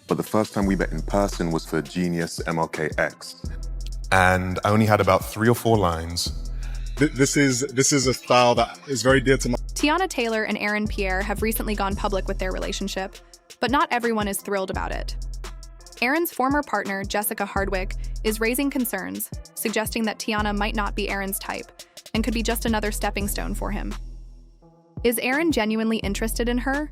But the first time we met in person was for Genius MLKX. And I only had about 3 or 4 lines. This is a style that is very dear to my... Teyana Taylor and Pierre have recently gone public with their relationship, but not everyone is thrilled about it. Aaron's former partner, Jessica Hardwick, is raising concerns, suggesting that Teyana might not be Aaron's type and could be just another stepping stone for him. Is Aaron genuinely interested in her,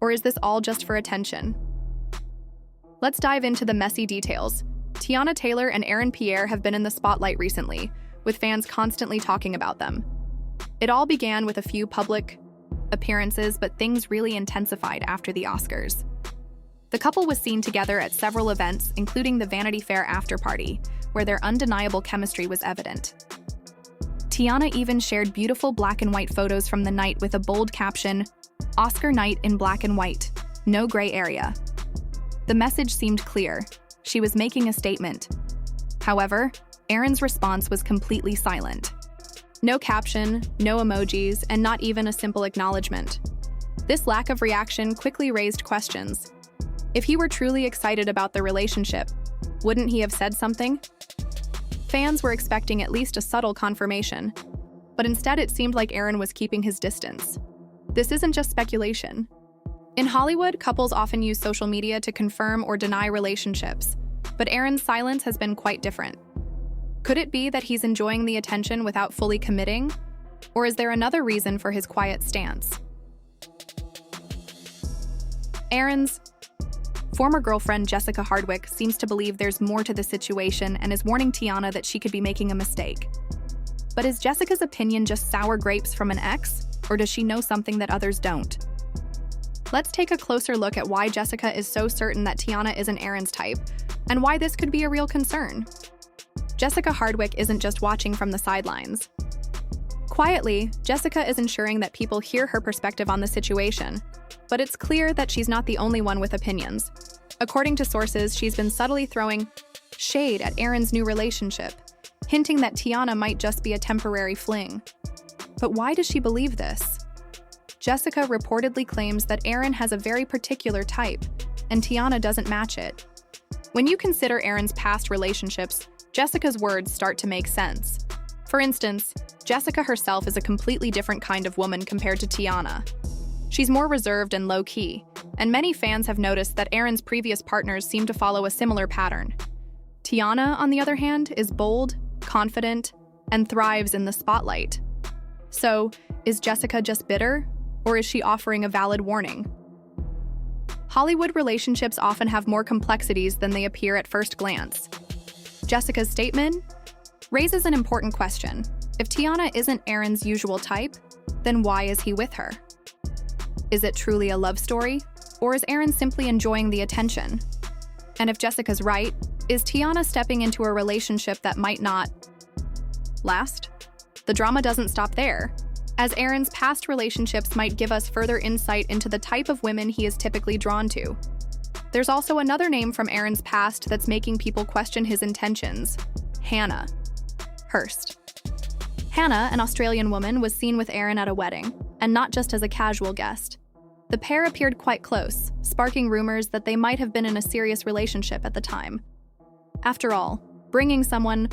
or is this all just for attention? Let's dive into the messy details. Teyana Taylor and Pierre have been in the spotlight recently, with fans constantly talking about them. It all began with a few public appearances, but things really intensified after the Oscars. The couple was seen together at several events, including the Vanity Fair after-party, where their undeniable chemistry was evident. Teyana even shared beautiful black and white photos from the night with a bold caption, "Oscar night in black and white, no gray area." The message seemed clear. She was making a statement. However, Aaron's response was completely silent. No caption, no emojis, and not even a simple acknowledgement. This lack of reaction quickly raised questions. If he were truly excited about the relationship, wouldn't he have said something? Fans were expecting at least a subtle confirmation, but instead it seemed like Aaron was keeping his distance. This isn't just speculation. In Hollywood, couples often use social media to confirm or deny relationships, but Aaron's silence has been quite different. Could it be that he's enjoying the attention without fully committing? Or is there another reason for his quiet stance? Aaron's former girlfriend Jessica Hardwick seems to believe there's more to the situation and is warning Teyana that she could be making a mistake. But is Jessica's opinion just sour grapes from an ex, or does she know something that others don't? Let's take a closer look at why Jessica is so certain that Teyana isn't Aaron's type, and why this could be a real concern. Jessica Hardwick isn't just watching from the sidelines. Quietly, Jessica is ensuring that people hear her perspective on the situation, but it's clear that she's not the only one with opinions. According to sources, she's been subtly throwing shade at Aaron's new relationship, hinting that Teyana might just be a temporary fling. But why does she believe this? Jessica reportedly claims that Aaron has a very particular type, and Teyana doesn't match it. When you consider Aaron's past relationships, Jessica's words start to make sense. For instance, Jessica herself is a completely different kind of woman compared to Teyana. She's more reserved and low-key, and many fans have noticed that Aaron's previous partners seem to follow a similar pattern. Teyana, on the other hand, is bold, confident, and thrives in the spotlight. So, is Jessica just bitter, or is she offering a valid warning? Hollywood relationships often have more complexities than they appear at first glance. Jessica's statement raises an important question. If Teyana isn't Aaron's usual type, then why is he with her? Is it truly a love story, or is Aaron simply enjoying the attention? And if Jessica's right, is Teyana stepping into a relationship that might not last? The drama doesn't stop there, as Aaron's past relationships might give us further insight into the type of women he is typically drawn to. There's also another name from Aaron's past that's making people question his intentions: Hannah Hurst. Hannah, an Australian woman, was seen with Aaron at a wedding, and not just as a casual guest. The pair appeared quite close, sparking rumors that they might have been in a serious relationship at the time. After all, bringing someone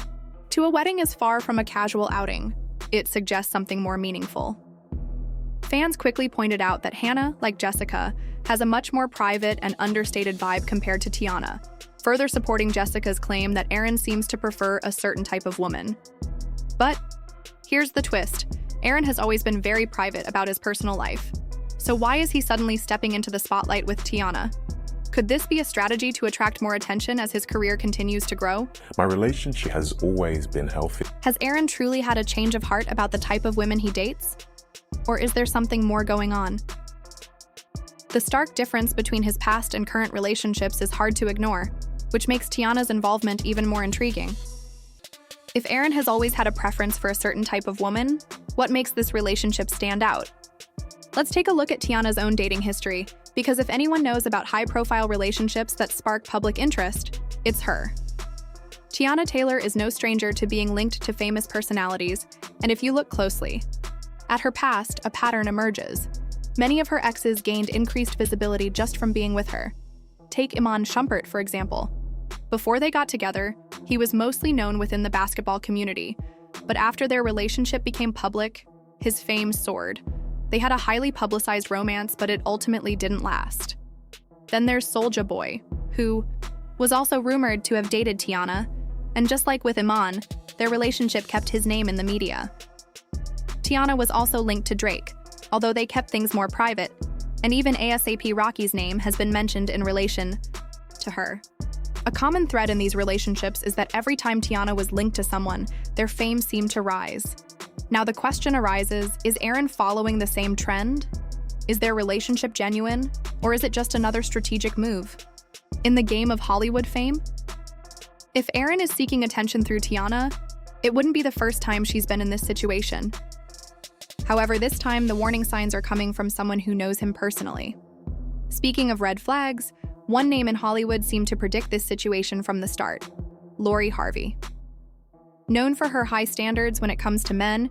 to a wedding is far from a casual outing. It suggests something more meaningful. Fans quickly pointed out that Hannah, like Jessica, has a much more private and understated vibe compared to Teyana, further supporting Jessica's claim that Aaron seems to prefer a certain type of woman. But here's the twist. Aaron has always been very private about his personal life. So why is he suddenly stepping into the spotlight with Teyana? Could this be a strategy to attract more attention as his career continues to grow? My relationship has always been healthy. Has Aaron truly had a change of heart about the type of women he dates? Or is there something more going on? The stark difference between his past and current relationships is hard to ignore, which makes Teyana's involvement even more intriguing. If Aaron has always had a preference for a certain type of woman, what makes this relationship stand out? Let's take a look at Teyana's own dating history, because if anyone knows about high-profile relationships that spark public interest, it's her. Teyana Taylor is no stranger to being linked to famous personalities, and if you look closely at her past, a pattern emerges. Many of her exes gained increased visibility just from being with her. Take Iman Shumpert, for example. Before they got together, he was mostly known within the basketball community, but after their relationship became public, his fame soared. They had a highly publicized romance, but it ultimately didn't last. Then there's Soulja Boy, who was also rumored to have dated Teyana, and just like with Iman, their relationship kept his name in the media. Teyana was also linked to Drake, although they kept things more private, and even ASAP Rocky's name has been mentioned in relation to her. A common thread in these relationships is that every time Teyana was linked to someone, their fame seemed to rise. Now the question arises, is Aaron following the same trend? Is their relationship genuine, or is it just another strategic move? In the game of Hollywood fame? If Aaron is seeking attention through Teyana, it wouldn't be the first time she's been in this situation. However, this time the warning signs are coming from someone who knows him personally. Speaking of red flags, one name in Hollywood seemed to predict this situation from the start: Lori Harvey. Known for her high standards when it comes to men,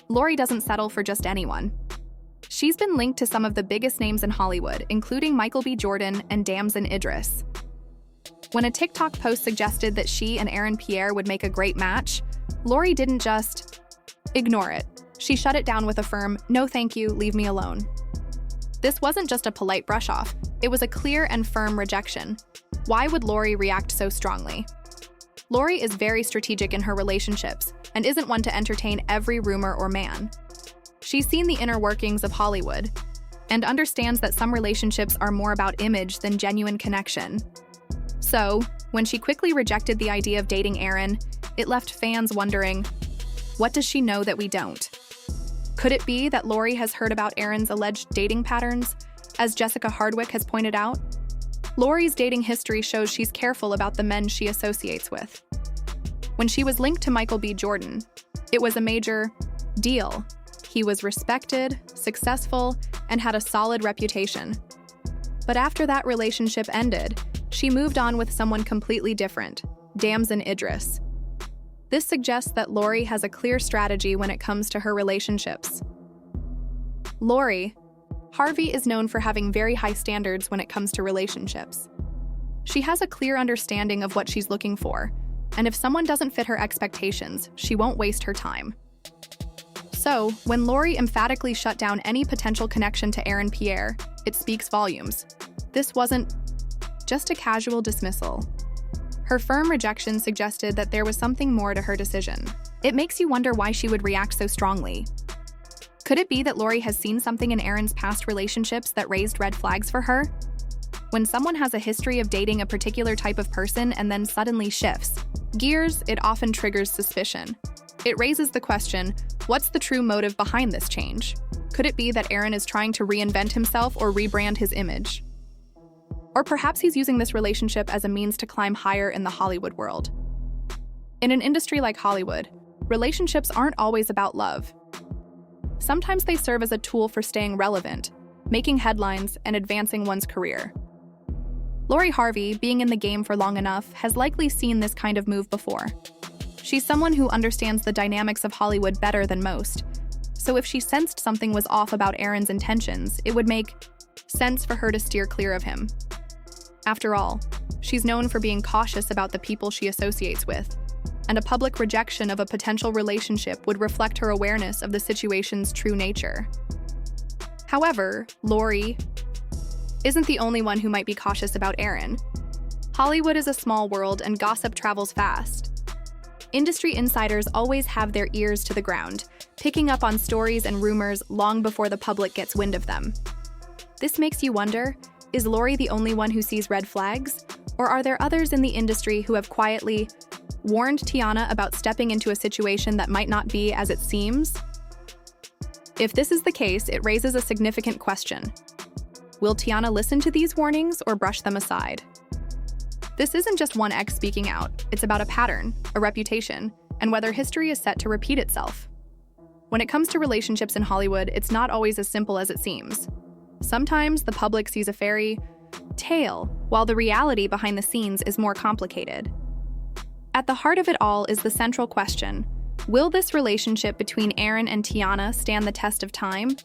Lori doesn't settle for just anyone. She's been linked to some of the biggest names in Hollywood, including Michael B. Jordan and Damson Idris. When a TikTok post suggested that she and Aaron Pierre would make a great match, Lori didn't just ignore it. She shut it down with a firm, "No thank you, leave me alone." This wasn't just a polite brush-off, it was a clear and firm rejection. Why would Lori react so strongly? Lori is very strategic in her relationships and isn't one to entertain every rumor or man. She's seen the inner workings of Hollywood and understands that some relationships are more about image than genuine connection. So, when she quickly rejected the idea of dating Aaron, it left fans wondering, what does she know that we don't? Could it be that Lori has heard about Aaron's alleged dating patterns, as Jessica Hardwick has pointed out? Lori's dating history shows she's careful about the men she associates with. When she was linked to Michael B. Jordan, it was a major deal. He was respected, successful, and had a solid reputation. But after that relationship ended, she moved on with someone completely different, Damson Idris. This suggests that Lori has a clear strategy when it comes to her relationships. Lori Harvey is known for having very high standards when it comes to relationships. She has a clear understanding of what she's looking for, and if someone doesn't fit her expectations, she won't waste her time. So, when Lori emphatically shut down any potential connection to Aaron Pierre, it speaks volumes. This wasn't just a casual dismissal. Her firm rejection suggested that there was something more to her decision. It makes you wonder why she would react so strongly. Could it be that Lori has seen something in Aaron's past relationships that raised red flags for her? When someone has a history of dating a particular type of person and then suddenly shifts gears, it often triggers suspicion. It raises the question, what's the true motive behind this change? Could it be that Aaron is trying to reinvent himself or rebrand his image? Or perhaps he's using this relationship as a means to climb higher in the Hollywood world. In an industry like Hollywood, relationships aren't always about love. Sometimes they serve as a tool for staying relevant, making headlines, and advancing one's career. Lori Harvey, being in the game for long enough, has likely seen this kind of move before. She's someone who understands the dynamics of Hollywood better than most, so if she sensed something was off about Aaron's intentions, it would make sense for her to steer clear of him. After all, she's known for being cautious about the people she associates with, and a public rejection of a potential relationship would reflect her awareness of the situation's true nature. However, Lori isn't the only one who might be cautious about Aaron. Hollywood is a small world and gossip travels fast. Industry insiders always have their ears to the ground, picking up on stories and rumors long before the public gets wind of them. This makes you wonder, is Lori the only one who sees red flags? Or are there others in the industry who have quietly warned Teyana about stepping into a situation that might not be as it seems? If this is the case, it raises a significant question. Will Teyana listen to these warnings or brush them aside? This isn't just one ex speaking out, it's about a pattern, a reputation, and whether history is set to repeat itself. When it comes to relationships in Hollywood, it's not always as simple as it seems. Sometimes the public sees a fairy tale, while the reality behind the scenes is more complicated. At the heart of it all is the central question: will this relationship between Aaron and Teyana stand the test of time?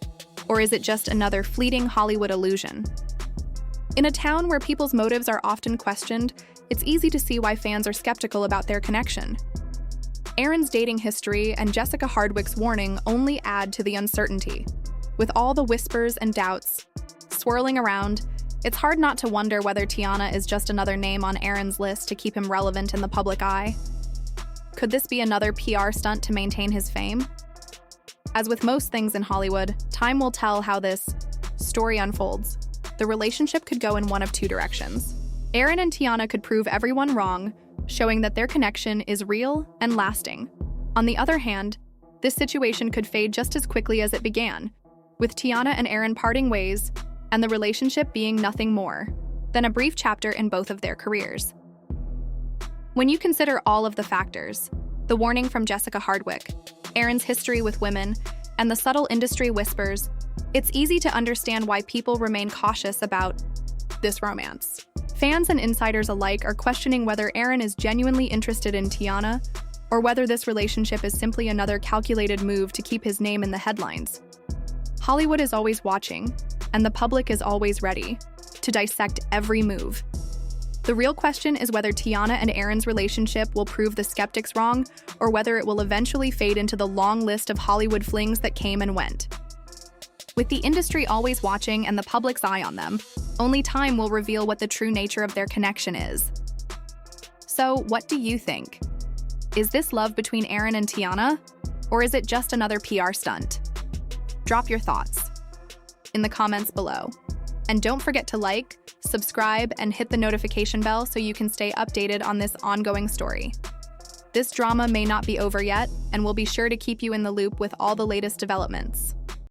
Or is it just another fleeting Hollywood illusion? In a town where people's motives are often questioned, it's easy to see why fans are skeptical about their connection. Aaron's dating history and Jessica Hardwick's warning only add to the uncertainty. With all the whispers and doubts swirling around, it's hard not to wonder whether Teyana is just another name on Aaron's list to keep him relevant in the public eye. Could this be another PR stunt to maintain his fame? As with most things in Hollywood, time will tell how this story unfolds. The relationship could go in one of two directions. Aaron and Teyana could prove everyone wrong, showing that their connection is real and lasting. On the other hand, this situation could fade just as quickly as it began, with Teyana and Aaron parting ways and the relationship being nothing more than a brief chapter in both of their careers. When you consider all of the factors, the warning from Jessica Hardwick, Aaron's history with women, and the subtle industry whispers, it's easy to understand why people remain cautious about this romance. Fans and insiders alike are questioning whether Aaron is genuinely interested in Teyana or whether this relationship is simply another calculated move to keep his name in the headlines. Hollywood is always watching, and the public is always ready to dissect every move. The real question is whether Teyana and Aaron's relationship will prove the skeptics wrong or whether it will eventually fade into the long list of Hollywood flings that came and went. With the industry always watching and the public's eye on them, only time will reveal what the true nature of their connection is. So, what do you think? Is this love between Aaron and Teyana, or is it just another PR stunt? Drop your thoughts in the comments below. And don't forget to like, subscribe, and hit the notification bell so you can stay updated on this ongoing story. This drama may not be over yet, and we'll be sure to keep you in the loop with all the latest developments.